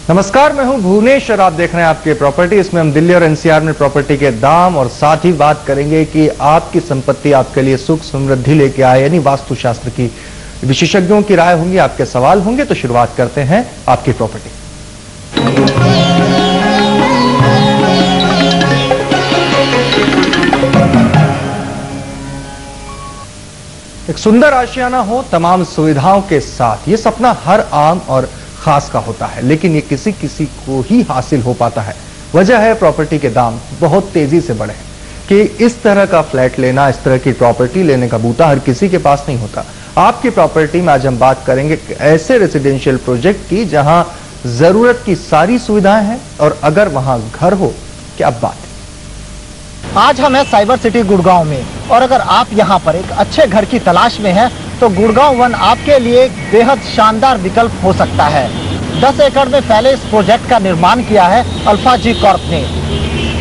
नमस्कार, मैं हूं भुवनेश और आप देख रहे हैं आपके प्रॉपर्टी। इसमें हम दिल्ली और एनसीआर में प्रॉपर्टी के दाम और साथ ही बात करेंगे कि आपकी संपत्ति आपके लिए सुख समृद्धि लेके आए, यानी वास्तुशास्त्र की विशेषज्ञों की राय होंगी, आपके सवाल होंगे। तो शुरुआत करते हैं आपकी प्रॉपर्टी। एक सुंदर आशियाना हो तमाम सुविधाओं के साथ, ये सपना हर आम और खास का होता है, लेकिन ये किसी किसी को ही हासिल हो पाता है। वजह है प्रॉपर्टी के दाम बहुत तेजी से बढ़े कि इस तरह का फ्लैट लेना, इस तरह की प्रॉपर्टी लेने का बूता हर किसी के पास नहीं होता। आपकी प्रॉपर्टी में आज हम बात करेंगे ऐसे रेजिडेंशियल प्रोजेक्ट की जहां जरूरत की सारी सुविधाएं हैं और अगर वहां घर हो, क्या बात है। आज हम हैं साइबर सिटी गुड़गांव में, और अगर आप यहां पर एक अच्छे घर की तलाश में हैं तो गुड़गांव वन आपके लिए एक बेहद शानदार विकल्प हो सकता है। 10 एकड़ में फैले इस प्रोजेक्ट का निर्माण किया है अल्फा जी कॉर्प ने।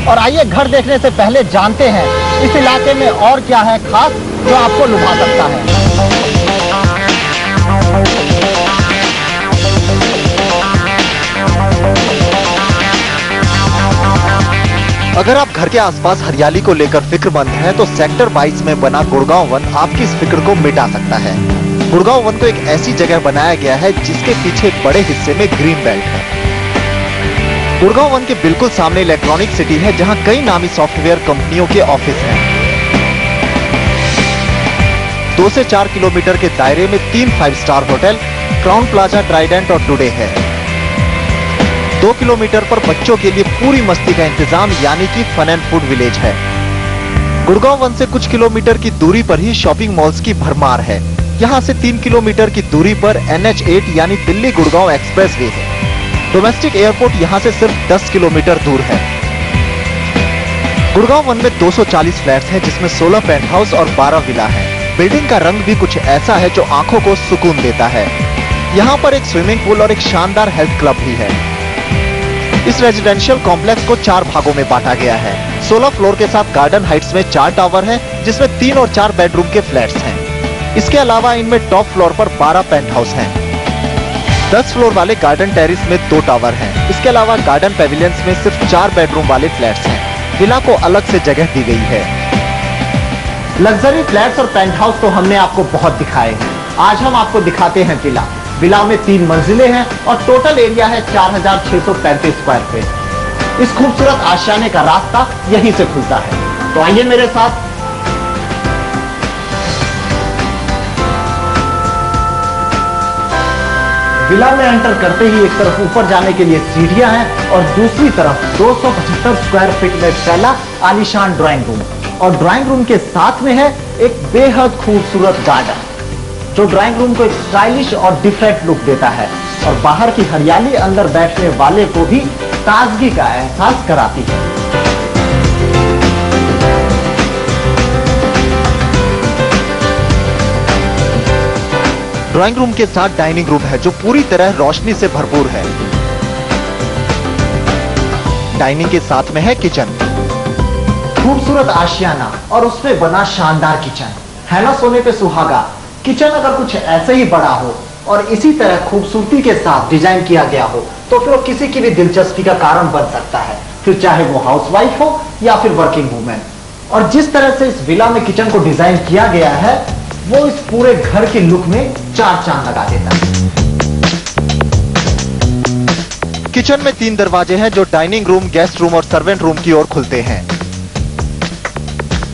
और आइए घर देखने से पहले जानते हैं इस इलाके में और क्या है खास जो आपको लुभा सकता है। अगर आप घर के आसपास हरियाली को लेकर फिक्रमंद हैं, तो सेक्टर 22 में बना गुड़गांव वन आपकी इस फिक्र को मिटा सकता है। गुड़गांव वन को एक ऐसी जगह बनाया गया है जिसके पीछे बड़े हिस्से में ग्रीन बेल्ट है। गुड़गांव वन के बिल्कुल सामने इलेक्ट्रॉनिक सिटी है, जहां कई नामी सॉफ्टवेयर कंपनियों के ऑफिस हैं। 2 से 4 किलोमीटर के दायरे में 3 5 star hotel, Crowne Plaza, Trident और टुडे है। 2 किलोमीटर पर बच्चों के लिए पूरी मस्ती का इंतजाम, यानी कि फन एंड फूड विलेज है। गुड़गांव वन से कुछ किलोमीटर की दूरी पर ही शॉपिंग मॉल्स की भरमार है। यहां से 3 किलोमीटर की दूरी पर NH8 यानी दिल्ली गुड़गांव एक्सप्रेसवे है। डोमेस्टिक एयरपोर्ट यहां से सिर्फ 10 किलोमीटर दूर है। गुड़गांव वन में 240 फ्लैट्स हैं, जिसमें 16 पेंट हाउस और 12 विला है। बिल्डिंग का रंग भी कुछ ऐसा है जो आंखों को सुकून देता है। यहाँ पर एक स्विमिंग पूल और एक शानदार हेल्थ क्लब भी है। इस रेजिडेंशियल कॉम्प्लेक्स को 4 भागों में बांटा गया है। 16 फ्लोर के साथ गार्डन हाइट्स में 4 टावर हैं, जिसमें 3 और 4 बेडरूम के फ्लैट्स हैं। इसके अलावा इनमें टॉप फ्लोर पर 12 पेंट हाउस हैं। 10 फ्लोर वाले गार्डन टेरिस में 2 टावर हैं। इसके अलावा गार्डन पेविलियंस में सिर्फ 4 बेडरूम वाले फ्लैट्स हैं। विला को अलग से जगह दी गई है। लग्जरी फ्लैट्स और पेंट हाउस तो हमने आपको बहुत दिखाए हैं। आज हम आपको दिखाते हैं विला। विला में 3 मंजिलें हैं और टोटल एरिया है 4635 स्क्वायर फीट। इस खूबसूरत आशियाने का रास्ता यहीं से खुलता है, तो आइए मेरे साथ। विला में एंटर करते ही एक तरफ ऊपर जाने के लिए सीढ़ियां हैं और दूसरी तरफ 275 स्क्वायर फीट में फैला आलीशान ड्राइंग रूम, और ड्राइंग रूम के साथ में है एक बेहद खूबसूरत गार्डन जो ड्राइंग रूम को एक स्टाइलिश और डिफरेंट लुक देता है, और बाहर की हरियाली अंदर बैठने वाले को भी ताजगी का एहसास कराती है। ड्राइंग रूम के साथ डाइनिंग रूम है जो पूरी तरह रोशनी से भरपूर है। डाइनिंग के साथ में है किचन। खूबसूरत आशियाना और उसमें बना शानदार किचन है ना सोने पे सुहागा। किचन अगर कुछ ऐसे ही बड़ा हो और इसी तरह खूबसूरती के साथ डिजाइन किया गया हो तो फिर वो किसी की भी दिलचस्पी का कारण बन सकता है, फिर चाहे वो हाउसवाइफ हो या फिर वर्किंग वुमेन। और जिस तरह से इस विला में किचन को डिजाइन किया गया है वो इस पूरे घर की लुक में 4 चांद लगा देता है। किचन में 3 दरवाजे हैं जो डाइनिंग रूम, गेस्ट रूम और सर्वेंट रूम की ओर खुलते हैं।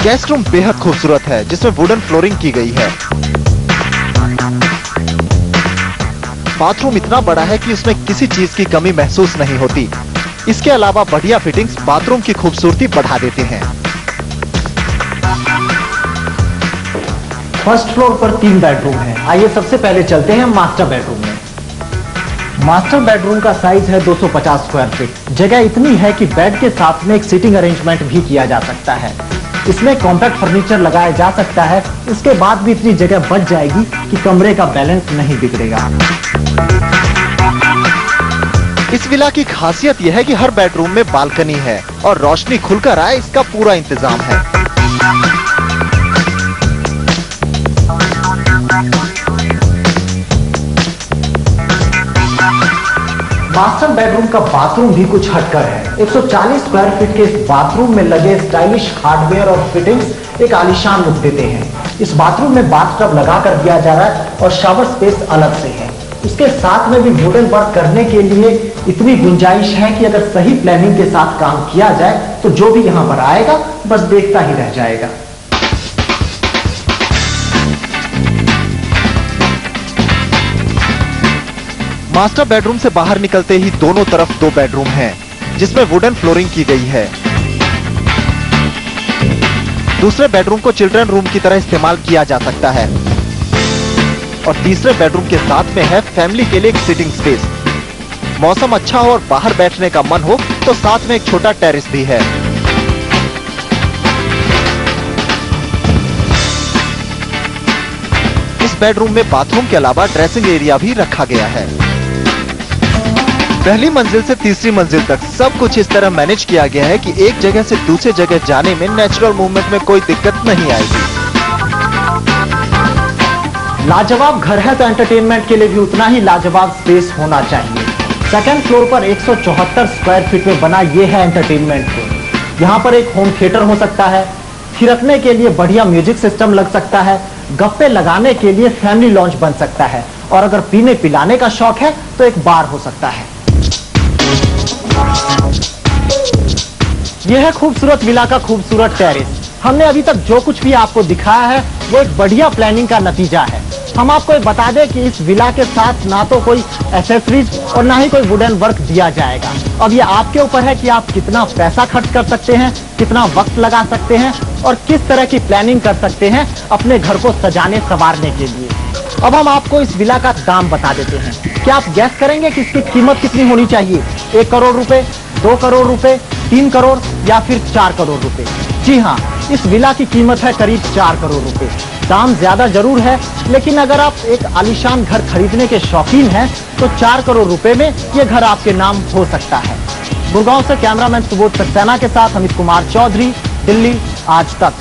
गेस्ट रूम बेहद खूबसूरत है, जिसमें वुडन फ्लोरिंग की गई है। बाथरूम इतना बड़ा है कि उसमें किसी चीज की कमी महसूस नहीं होती। इसके अलावा बढ़िया फिटिंग्स बाथरूम की खूबसूरती बढ़ा देते हैं। फर्स्ट फ्लोर पर 3 बेडरूम हैं। आइए सबसे पहले चलते हैं मास्टर बेडरूम में। मास्टर बेडरूम का साइज है 250 स्क्वायर फीट। जगह इतनी है कि बेड के साथ में एक सीटिंग अरेंजमेंट भी किया जा सकता है। इसमें कॉम्पैक्ट फर्नीचर लगाया जा सकता है। इसके बाद भी इतनी जगह बच जाएगी कि कमरे का बैलेंस नहीं बिगड़ेगा। इस विला की खासियत यह है कि हर बेडरूम में बालकनी है और रोशनी खुलकर आए इसका पूरा इंतजाम है। मास्टर बेडरूम का बाथरूम भी कुछ हटकर है। 140 स्क्वायर फीट के इस बाथरूम में लगे स्टाइलिश हार्डवेयर और फिटिंग्स एक आलीशान लुक देते हैं। इस बाथरूम में बाथटब लगा कर दिया जा रहा है और शावर स्पेस अलग से है। उसके साथ में भी वुडन वर्क करने के लिए इतनी गुंजाइश है कि अगर सही प्लानिंग के साथ काम किया जाए तो जो भी यहां पर आएगा बस देखता ही रह जाएगा। मास्टर बेडरूम से बाहर निकलते ही दोनों तरफ 2 बेडरूम हैं, जिसमें वुडन फ्लोरिंग की गई है। दूसरे बेडरूम को चिल्ड्रन रूम की तरह इस्तेमाल किया जा सकता है और तीसरे बेडरूम के साथ में है फैमिली के लिए एक सिटिंग स्पेस। मौसम अच्छा हो और बाहर बैठने का मन हो तो साथ में एक छोटा टेरेस भी है। इस बेडरूम में बाथरूम के अलावा ड्रेसिंग एरिया भी रखा गया है। पहली मंजिल से तीसरी मंजिल तक सब कुछ इस तरह मैनेज किया गया है कि एक जगह से दूसरी जगह जाने में नेचुरल मूवमेंट में कोई दिक्कत नहीं आएगी। लाजवाब घर है तो एंटरटेनमेंट के लिए भी उतना ही लाजवाब स्पेस होना चाहिए। सेकंड फ्लोर पर 174 स्क्वायर फीट में बना ये है एंटरटेनमेंट जोन। यहाँ पर एक होम थिएटर हो सकता है, थिरकने के लिए बढ़िया म्यूजिक सिस्टम लग सकता है, गप्पे लगाने के लिए फैमिली लॉन्च बन सकता है और अगर पीने पिलाने का शौक है तो एक बार हो सकता है। यह है खूबसूरत विला का खूबसूरत टेरेस। हमने अभी तक जो कुछ भी आपको दिखाया है वो एक बढ़िया प्लानिंग का नतीजा है। हम आपको बता दें कि इस विला के साथ ना तो कोई एसेसरीज और ना ही कोई वुडन वर्क दिया जाएगा। अब ये आपके ऊपर है कि आप कितना पैसा खर्च कर सकते हैं, कितना वक्त लगा सकते हैं और किस तरह की प्लानिंग कर सकते हैं अपने घर को सजाने संवारने के लिए। अब हम आपको इस विला का दाम बता देते हैं। क्या आप गैस करेंगे कि इसकी कीमत कितनी होनी चाहिए? 1 करोड़ रुपए, 2 करोड़ रुपए, 3 करोड़ या फिर 4 करोड़ रुपए? जी हाँ, इस विला की कीमत है करीब 4 करोड़ रुपए। दाम ज्यादा जरूर है, लेकिन अगर आप एक आलीशान घर खरीदने के शौकीन हैं तो 4 करोड़ रुपए में यह घर आपके नाम हो सकता है। गुड़गांव से कैमरामैन सुबोध सक्सेना के साथ अमित कुमार चौधरी, दिल्ली आज तक।